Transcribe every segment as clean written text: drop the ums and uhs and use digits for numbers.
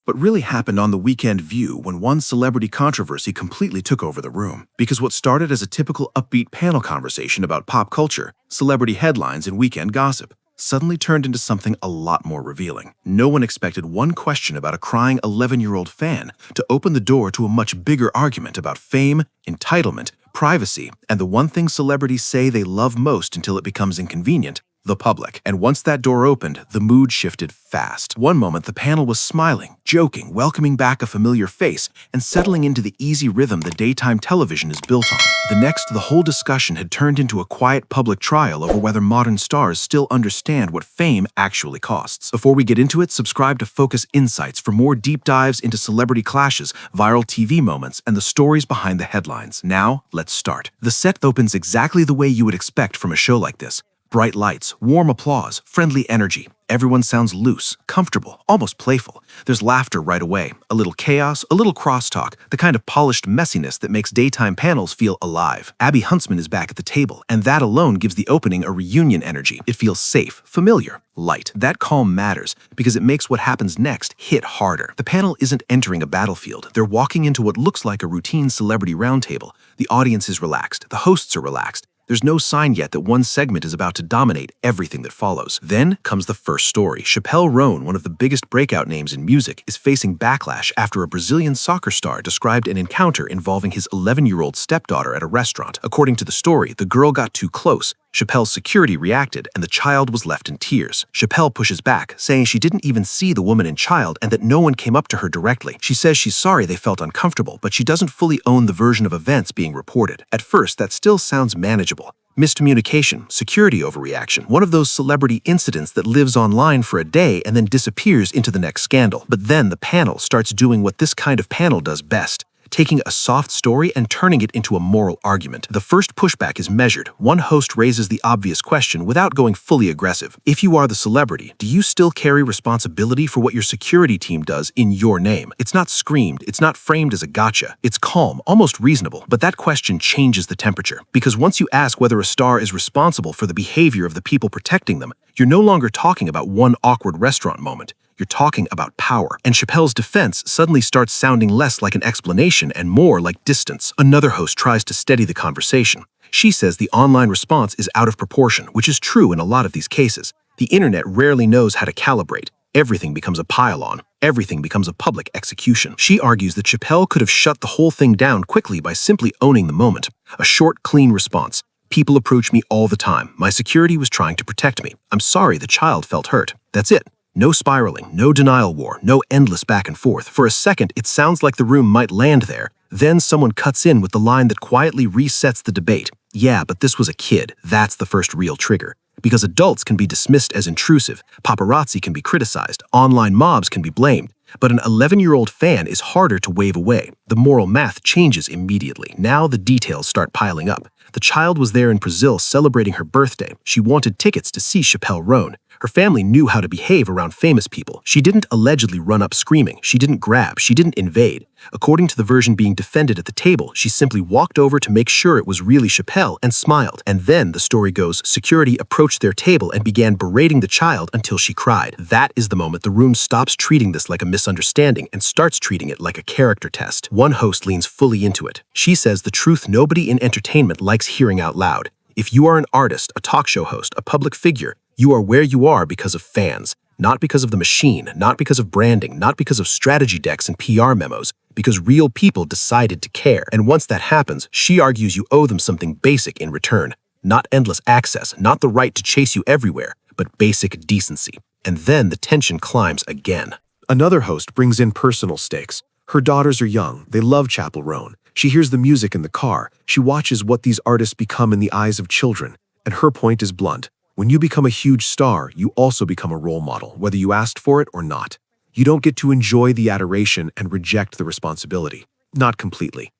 but really happened on the Weekend View when one celebrity controversy completely took over the room. Because what started as a typical upbeat panel conversation about pop culture, celebrity headlines, and weekend gossip suddenly turned into something a lot more revealing. No one expected one question about a crying 11-year-old fan to open the door to a much bigger argument about fame, entitlement, privacy, and the one thing celebrities say they love most until it becomes inconvenient: the public. And once that door opened, the mood shifted fast. One moment, the panel was smiling, joking, welcoming back a familiar face, and settling into the easy rhythm that daytime television is built on. The next, the whole discussion had turned into a quiet public trial over whether modern stars still understand what fame actually costs. Before we get into it, subscribe to Focus Insights for more deep dives into celebrity clashes, viral TV moments, and the stories behind the headlines. Now, let's start. The set opens exactly the way you would expect from a show like this. Bright lights, warm applause, friendly energy. Everyone sounds loose, comfortable, almost playful. There's laughter right away, a little chaos, a little crosstalk, the kind of polished messiness that makes daytime panels feel alive. Abby Huntsman is back at the table, and that alone gives the opening a reunion energy. It feels safe, familiar, light. That calm matters because it makes what happens next hit harder. The panel isn't entering a battlefield. They're walking into what looks like a routine celebrity roundtable. The audience is relaxed. The hosts are relaxed. There's no sign yet that one segment is about to dominate everything that follows. Then comes the first story. Chappell Roan, one of the biggest breakout names in music, is facing backlash after a Brazilian soccer star described an encounter involving his 11-year-old stepdaughter at a restaurant. According to the story, the girl got too close. Chappell's security reacted, and the child was left in tears. Chappell pushes back, saying she didn't even see the woman and child and that no one came up to her directly. She says she's sorry they felt uncomfortable, but she doesn't fully own the version of events being reported. At first, that still sounds manageable. Miscommunication, security overreaction, one of those celebrity incidents that lives online for a day and then disappears into the next scandal. But then the panel starts doing what this kind of panel does best: taking a soft story and turning it into a moral argument. The first pushback is measured. One host raises the obvious question without going fully aggressive. If you are the celebrity, do you still carry responsibility for what your security team does in your name? It's not screamed, it's not framed as a gotcha. It's calm, almost reasonable. But that question changes the temperature. Because once you ask whether a star is responsible for the behavior of the people protecting them, you're no longer talking about one awkward restaurant moment. You're talking about power. And Chappell's defense suddenly starts sounding less like an explanation and more like distance. Another host tries to steady the conversation. She says the online response is out of proportion, which is true in a lot of these cases. The internet rarely knows how to calibrate. Everything becomes a pile-on. Everything becomes a public execution. She argues that Chappell could have shut the whole thing down quickly by simply owning the moment. A short, clean response. People approach me all the time. My security was trying to protect me. I'm sorry the child felt hurt. That's it. No spiraling, no denial war, no endless back and forth. For a second, it sounds like the room might land there. Then someone cuts in with the line that quietly resets the debate. Yeah, but this was a kid. That's the first real trigger. Because adults can be dismissed as intrusive, paparazzi can be criticized, online mobs can be blamed. But an 11-year-old fan is harder to wave away. The moral math changes immediately. Now the details start piling up. The child was there in Brazil celebrating her birthday. She wanted tickets to see Chappell Roan. Her family knew how to behave around famous people. She didn't allegedly run up screaming. She didn't grab. She didn't invade. According to the version being defended at the table, she simply walked over to make sure it was really Chappell and smiled. And then, the story goes, security approached their table and began berating the child until she cried. That is the moment the room stops treating this like a misunderstanding and starts treating it like a character test. One host leans fully into it. She says the truth nobody in entertainment likes hearing out loud. If you are an artist, a talk show host, a public figure, you are where you are because of fans, not because of the machine, not because of branding, not because of strategy decks and PR memos, because real people decided to care. And once that happens, she argues you owe them something basic in return. Not endless access, not the right to chase you everywhere, but basic decency. And then the tension climbs again. Another host brings in personal stakes. Her daughters are young. They love Chappell Roan. She hears the music in the car. She watches what these artists become in the eyes of children. And her point is blunt. When you become a huge star, you also become a role model, whether you asked for it or not. You don't get to enjoy the adoration and reject the responsibility. Not completely.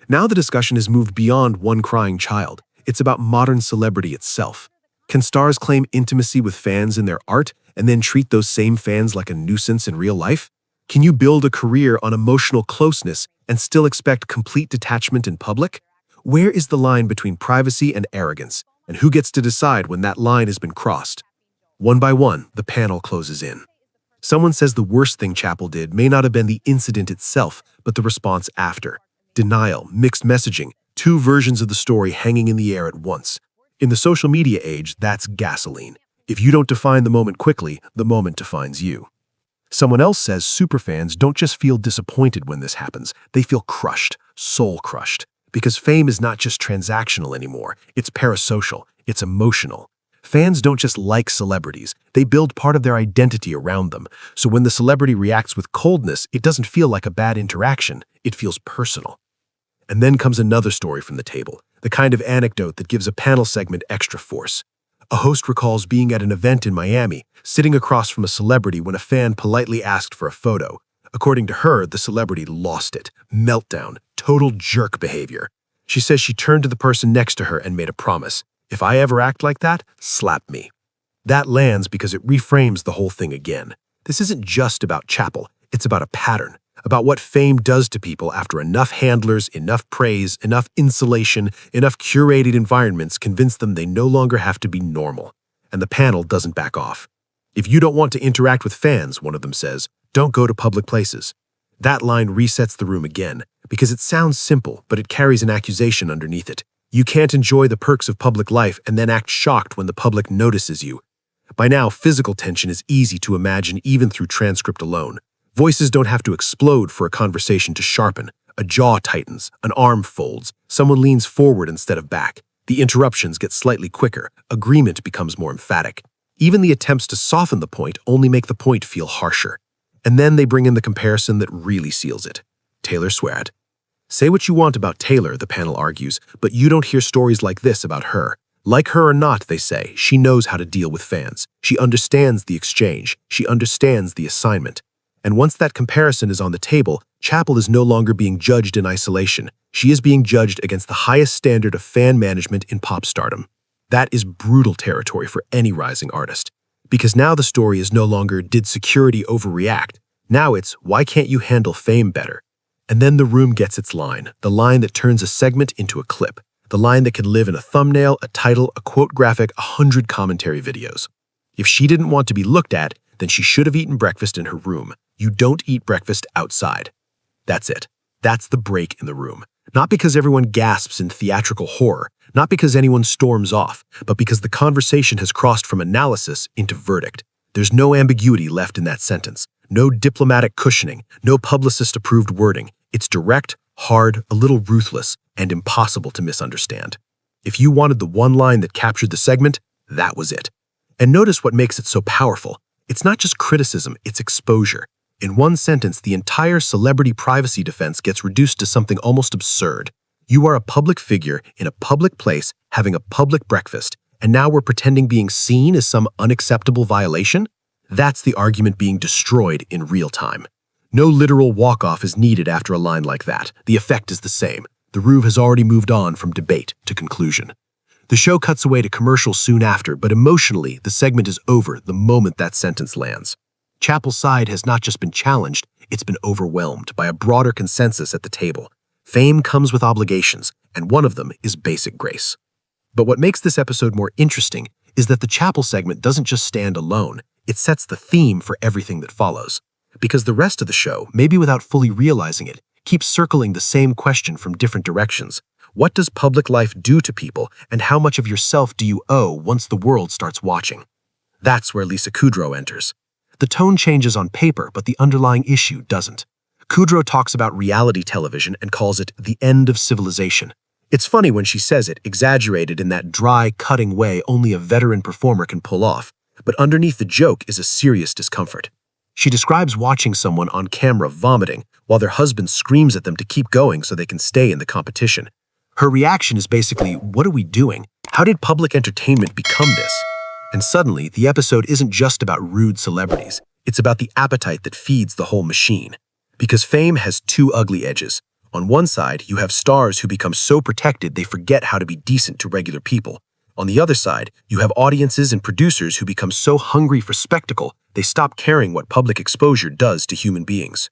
Now the discussion has moved beyond one crying child. It's about modern celebrity itself. Can stars claim intimacy with fans in their art and then treat those same fans like a nuisance in real life? Can you build a career on emotional closeness and still expect complete detachment in public? Where is the line between privacy and arrogance? And who gets to decide when that line has been crossed? One by one, the panel closes in. Someone says the worst thing Chappell did may not have been the incident itself, but the response after. Denial, mixed messaging, two versions of the story hanging in the air at once. In the social media age, that's gasoline. If you don't define the moment quickly, the moment defines you. Someone else says superfans don't just feel disappointed when this happens, they feel crushed, soul-crushed. Because fame is not just transactional anymore, it's parasocial, it's emotional. Fans don't just like celebrities, they build part of their identity around them. So when the celebrity reacts with coldness, it doesn't feel like a bad interaction, it feels personal. And then comes another story from the table, the kind of anecdote that gives a panel segment extra force. A host recalls being at an event in Miami, sitting across from a celebrity when a fan politely asked for a photo. According to her, the celebrity lost it. Meltdown. Total jerk behavior. She says she turned to the person next to her and made a promise. If I ever act like that, slap me. That lands because it reframes the whole thing again. This isn't just about Chappell. It's about a pattern. About what fame does to people after enough handlers, enough praise, enough insulation, enough curated environments convince them they no longer have to be normal. And the panel doesn't back off. If you don't want to interact with fans, one of them says, don't go to public places. That line resets the room again, because it sounds simple, but it carries an accusation underneath it. You can't enjoy the perks of public life and then act shocked when the public notices you. By now, physical tension is easy to imagine even through transcript alone. Voices don't have to explode for a conversation to sharpen. A jaw tightens, an arm folds, someone leans forward instead of back. The interruptions get slightly quicker, agreement becomes more emphatic. Even the attempts to soften the point only make the point feel harsher. And then they bring in the comparison that really seals it. Taylor Swift. Say what you want about Taylor, the panel argues, but you don't hear stories like this about her. Like her or not, they say, she knows how to deal with fans. She understands the exchange. She understands the assignment. And once that comparison is on the table, Chappell is no longer being judged in isolation. She is being judged against the highest standard of fan management in pop stardom. That is brutal territory for any rising artist. Because now the story is no longer, did security overreact? Now it's, why can't you handle fame better? And then the room gets its line, the line that turns a segment into a clip, the line that can live in a thumbnail, a title, a quote graphic, 100 commentary videos. If she didn't want to be looked at, then she should have eaten breakfast in her room. You don't eat breakfast outside. That's it. That's the break in the room. Not because everyone gasps in theatrical horror, not because anyone storms off, but because the conversation has crossed from analysis into verdict. There's no ambiguity left in that sentence, no diplomatic cushioning, no publicist-approved wording. It's direct, hard, a little ruthless, and impossible to misunderstand. If you wanted the one line that captured the segment, that was it. And notice what makes it so powerful. It's not just criticism, it's exposure. In one sentence, the entire celebrity privacy defense gets reduced to something almost absurd. You are a public figure in a public place having a public breakfast, and now we're pretending being seen is some unacceptable violation? That's the argument being destroyed in real time. No literal walk-off is needed after a line like that. The effect is the same. The room has already moved on from debate to conclusion. The show cuts away to commercials soon after, but emotionally, the segment is over the moment that sentence lands. Chappell's side has not just been challenged, it's been overwhelmed by a broader consensus at the table. Fame comes with obligations, and one of them is basic grace. But what makes this episode more interesting is that the Chappell segment doesn't just stand alone, it sets the theme for everything that follows. Because the rest of the show, maybe without fully realizing it, keeps circling the same question from different directions. What does public life do to people, and how much of yourself do you owe once the world starts watching? That's where Lisa Kudrow enters. The tone changes on paper, but the underlying issue doesn't. Kudrow talks about reality television and calls it the end of civilization. It's funny when she says it, exaggerated in that dry, cutting way only a veteran performer can pull off, but underneath the joke is a serious discomfort. She describes watching someone on camera vomiting while their husband screams at them to keep going so they can stay in the competition. Her reaction is basically, what are we doing? How did public entertainment become this? And suddenly, the episode isn't just about rude celebrities. It's about the appetite that feeds the whole machine. Because fame has two ugly edges. On one side, you have stars who become so protected they forget how to be decent to regular people. On the other side, you have audiences and producers who become so hungry for spectacle, they stop caring what public exposure does to human beings.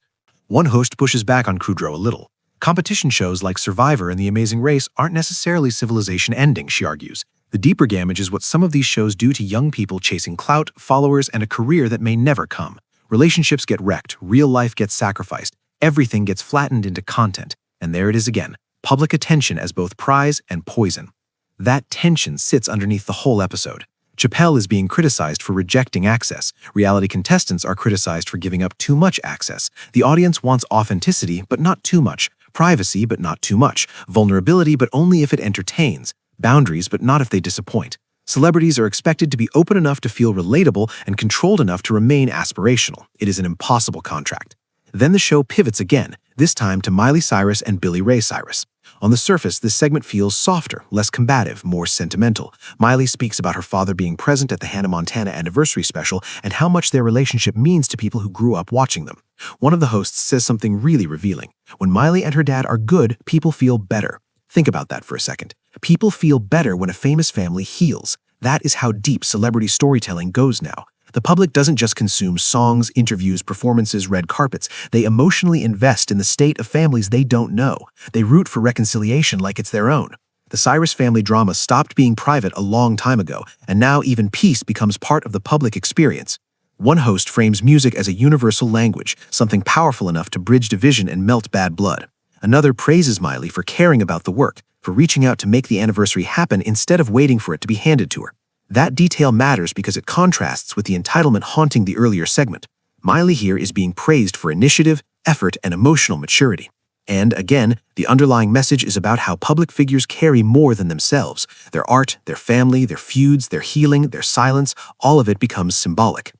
One host pushes back on Kudrow a little. Competition shows like Survivor and The Amazing Race aren't necessarily civilization ending, she argues. The deeper damage is what some of these shows do to young people chasing clout, followers, and a career that may never come. Relationships get wrecked, real life gets sacrificed, everything gets flattened into content, and there it is again, public attention as both prize and poison. That tension sits underneath the whole episode. Chappell is being criticized for rejecting access. Reality contestants are criticized for giving up too much access. The audience wants authenticity, but not too much. Privacy, but not too much. Vulnerability, but only if it entertains. Boundaries, but not if they disappoint. Celebrities are expected to be open enough to feel relatable and controlled enough to remain aspirational. It is an impossible contract. Then the show pivots again, this time to Miley Cyrus and Billy Ray Cyrus. On the surface, this segment feels softer, less combative, more sentimental. Miley speaks about her father being present at the Hannah Montana anniversary special and how much their relationship means to people who grew up watching them. One of the hosts says something really revealing. When Miley and her dad are good, people feel better. Think about that for a second. People feel better when a famous family heals. That is how deep celebrity storytelling goes now. The public doesn't just consume songs, interviews, performances, red carpets. They emotionally invest in the state of families they don't know. They root for reconciliation like it's their own. The Cyrus family drama stopped being private a long time ago, and now even peace becomes part of the public experience. One host frames music as a universal language, something powerful enough to bridge division and melt bad blood. Another praises Miley for caring about the work, for reaching out to make the anniversary happen instead of waiting for it to be handed to her. That detail matters because it contrasts with the entitlement haunting the earlier segment. Miley here is being praised for initiative, effort, and emotional maturity. And again, the underlying message is about how public figures carry more than themselves. Their art, their family, their feuds, their healing, their silence, all of it becomes symbolic.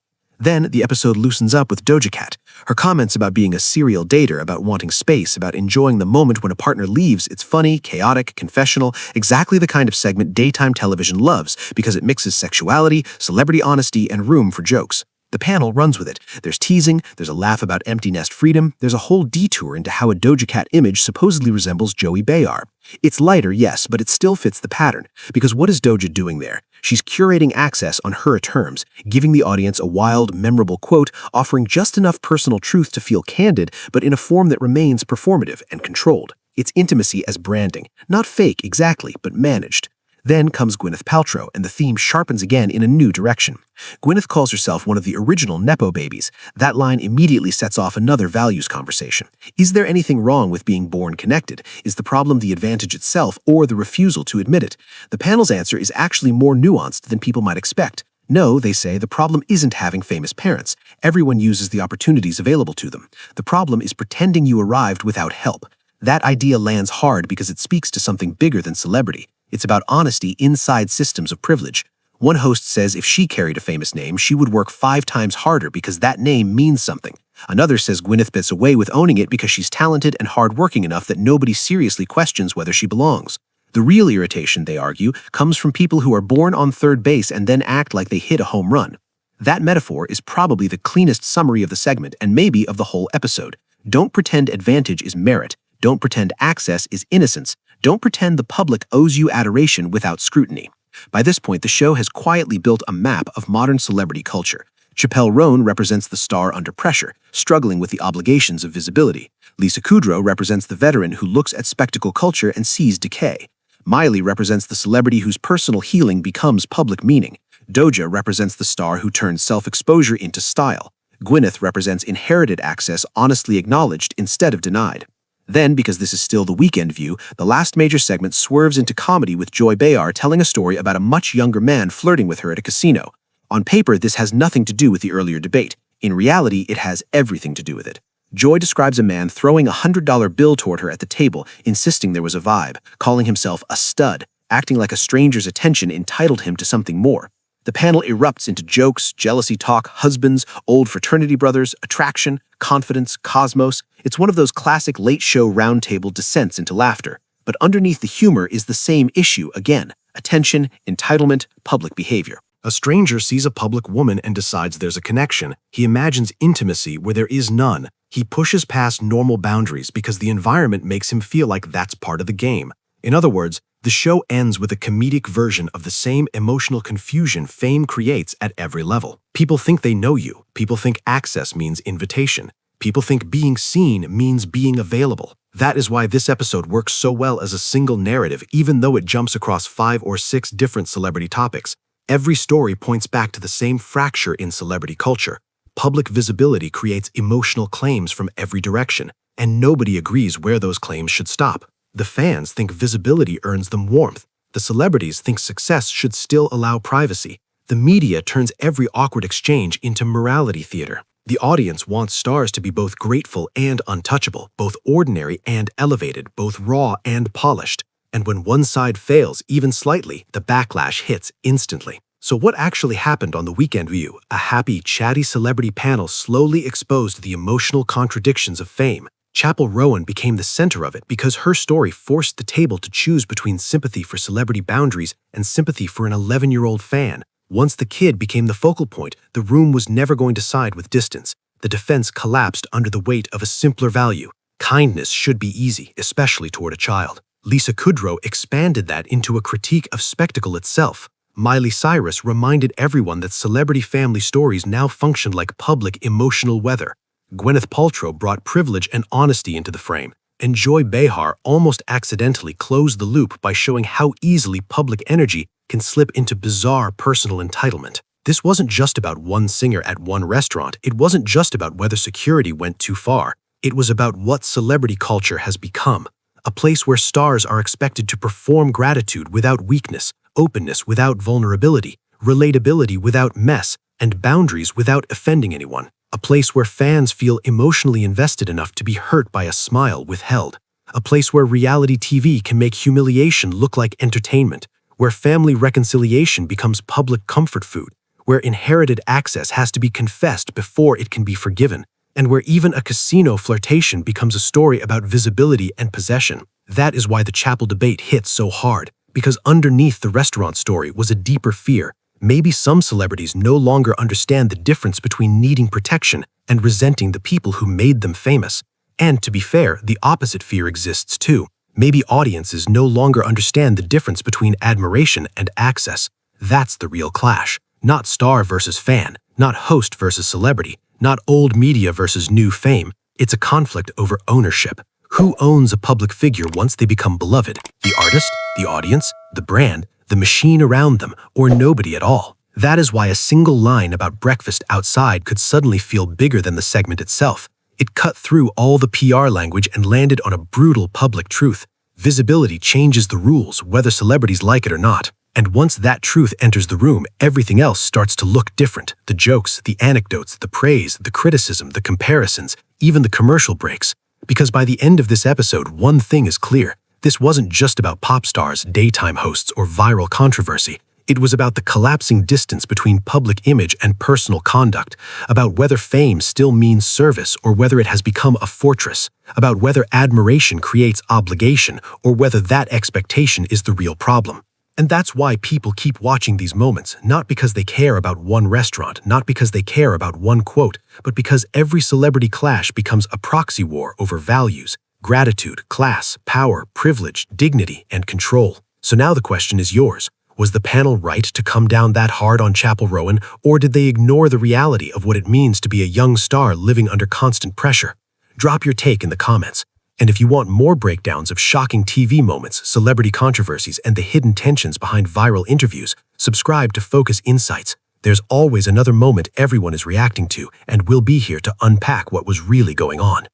Then the episode loosens up with Doja Cat. Her comments about being a serial dater, about wanting space, about enjoying the moment when a partner leaves, it's funny, chaotic, confessional, exactly the kind of segment daytime television loves because it mixes sexuality, celebrity honesty, and room for jokes. The panel runs with it. There's teasing, there's a laugh about empty nest freedom, there's a whole detour into how a Doja Cat image supposedly resembles Joey Behar. It's lighter, yes, but it still fits the pattern. Because what is Doja doing there? She's curating access on her terms, giving the audience a wild, memorable quote, offering just enough personal truth to feel candid, but in a form that remains performative and controlled. It's intimacy as branding. Not fake, exactly, but managed. Then comes Gwyneth Paltrow, and the theme sharpens again in a new direction. Gwyneth calls herself one of the original nepo babies. That line immediately sets off another values conversation. Is there anything wrong with being born connected? Is the problem the advantage itself or the refusal to admit it? The panel's answer is actually more nuanced than people might expect. No, they say, the problem isn't having famous parents. Everyone uses the opportunities available to them. The problem is pretending you arrived without help. That idea lands hard because it speaks to something bigger than celebrity. It's about honesty inside systems of privilege. One host says if she carried a famous name, she would work 5 times harder because that name means something. Another says Gwyneth gets away with owning it because she's talented and hardworking enough that nobody seriously questions whether she belongs. The real irritation, they argue, comes from people who are born on third base and then act like they hit a home run. That metaphor is probably the cleanest summary of the segment and maybe of the whole episode. Don't pretend advantage is merit. Don't pretend access is innocence. Don't pretend the public owes you adoration without scrutiny. By this point, the show has quietly built a map of modern celebrity culture. Chappell Roan represents the star under pressure, struggling with the obligations of visibility. Kudrow represents the veteran who looks at spectacle culture and sees decay. Miley represents the celebrity whose personal healing becomes public meaning. Doja represents the star who turns self-exposure into style. Gwyneth represents inherited access honestly acknowledged instead of denied. Then, because this is still the weekend view, the last major segment swerves into comedy with Joy Behar telling a story about a much younger man flirting with her at a casino. On paper, this has nothing to do with the earlier debate. In reality, it has everything to do with it. Joy describes a man throwing a $100 bill toward her at the table, insisting there was a vibe, calling himself a stud, acting like a stranger's attention entitled him to something more. The panel erupts into jokes, jealousy talk, husbands, old fraternity brothers, attraction, confidence, cosmos. It's one of those classic late-show roundtable descents into laughter. But underneath the humor is the same issue again: attention, entitlement, public behavior. A stranger sees a public woman and decides there's a connection. He imagines intimacy where there is none. He pushes past normal boundaries because the environment makes him feel like that's part of the game. In other words, the show ends with a comedic version of the same emotional confusion fame creates at every level. People think they know you. People think access means invitation. People think being seen means being available. That is why this episode works so well as a single narrative, even though it jumps across 5 or 6 different celebrity topics. Every story points back to the same fracture in celebrity culture. Public visibility creates emotional claims from every direction, and nobody agrees where those claims should stop. The fans think visibility earns them warmth. The celebrities think success should still allow privacy. The media turns every awkward exchange into morality theater. The audience wants stars to be both grateful and untouchable, both ordinary and elevated, both raw and polished. And when one side fails, even slightly, the backlash hits instantly. So what actually happened on The Weekend View? A happy, chatty celebrity panel slowly exposed the emotional contradictions of fame. Chappell Roan became the center of it because her story forced the table to choose between sympathy for celebrity boundaries and sympathy for an 11-year-old fan. Once the kid became the focal point, the room was never going to side with distance. The defense collapsed under the weight of a simpler value. Kindness should be easy, especially toward a child. Kudrow expanded that into a critique of spectacle itself. Miley Cyrus reminded everyone that celebrity family stories now function like public emotional weather. Gwyneth Paltrow brought privilege and honesty into the frame. And Behar almost accidentally closed the loop by showing how easily public energy can slip into bizarre personal entitlement. This wasn't just about one singer at one restaurant. It wasn't just about whether security went too far. It was about what celebrity culture has become. A place where stars are expected to perform gratitude without weakness, openness without vulnerability, relatability without mess, and boundaries without offending anyone. A place where fans feel emotionally invested enough to be hurt by a smile withheld. A place where reality TV can make humiliation look like entertainment. Where family reconciliation becomes public comfort food. Where inherited access has to be confessed before it can be forgiven. And where even a casino flirtation becomes a story about visibility and possession. That is why the Chappell debate hit so hard. Because underneath the restaurant story was a deeper fear. Maybe some celebrities no longer understand the difference between needing protection and resenting the people who made them famous. And to be fair, the opposite fear exists too. Maybe audiences no longer understand the difference between admiration and access. That's the real clash. Not star versus fan, not host versus celebrity, not old media versus new fame. It's a conflict over ownership. Who owns a public figure once they become beloved? The artist, the audience, the brand, the machine around them, or nobody at all. That is why a single line about breakfast outside could suddenly feel bigger than the segment itself. It cut through all the PR language and landed on a brutal public truth. Visibility changes the rules, whether celebrities like it or not. And once that truth enters the room, everything else starts to look different. The jokes, the anecdotes, the praise, the criticism, the comparisons, even the commercial breaks. Because by the end of this episode, one thing is clear. This wasn't just about pop stars, daytime hosts, or viral controversy. It was about the collapsing distance between public image and personal conduct, about whether fame still means service or whether it has become a fortress, about whether admiration creates obligation or whether that expectation is the real problem. And that's why people keep watching these moments, not because they care about one restaurant, not because they care about one quote, but because every celebrity clash becomes a proxy war over values. Gratitude, class, power, privilege, dignity, and control. So now the question is yours. Was the panel right to come down that hard on Chappell Roan, or did they ignore the reality of what it means to be a young star living under constant pressure? Drop your take in the comments. And if you want more breakdowns of shocking TV moments, celebrity controversies, and the hidden tensions behind viral interviews, subscribe to Focus Insights. There's always another moment everyone is reacting to, and we'll be here to unpack what was really going on.